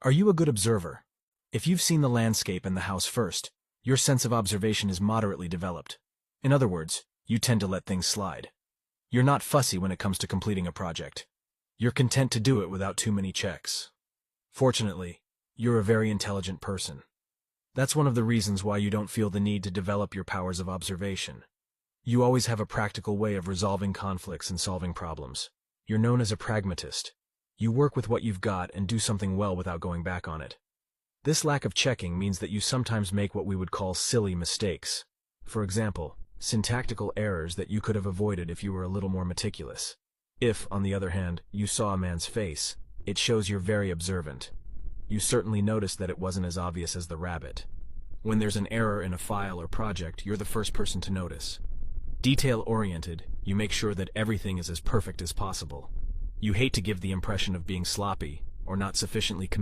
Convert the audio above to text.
Are you a good observer? If you've seen the landscape and the house first, your sense of observation is moderately developed. In other words, you tend to let things slide. You're not fussy when it comes to completing a project. You're content to do it without too many checks. Fortunately, you're a very intelligent person. That's one of the reasons why you don't feel the need to develop your powers of observation. You always have a practical way of resolving conflicts and solving problems. You're known as a pragmatist. You work with what you've got and do something well without going back on it. This lack of checking means that you sometimes make what we would call silly mistakes. For example, syntactical errors that you could have avoided if you were a little more meticulous. If, on the other hand, you saw a man's face, it shows you're very observant. You certainly noticed that it wasn't as obvious as the rabbit. When there's an error in a file or project, you're the first person to notice. Detail-oriented, you make sure that everything is as perfect as possible. You hate to give the impression of being sloppy or not sufficiently committed.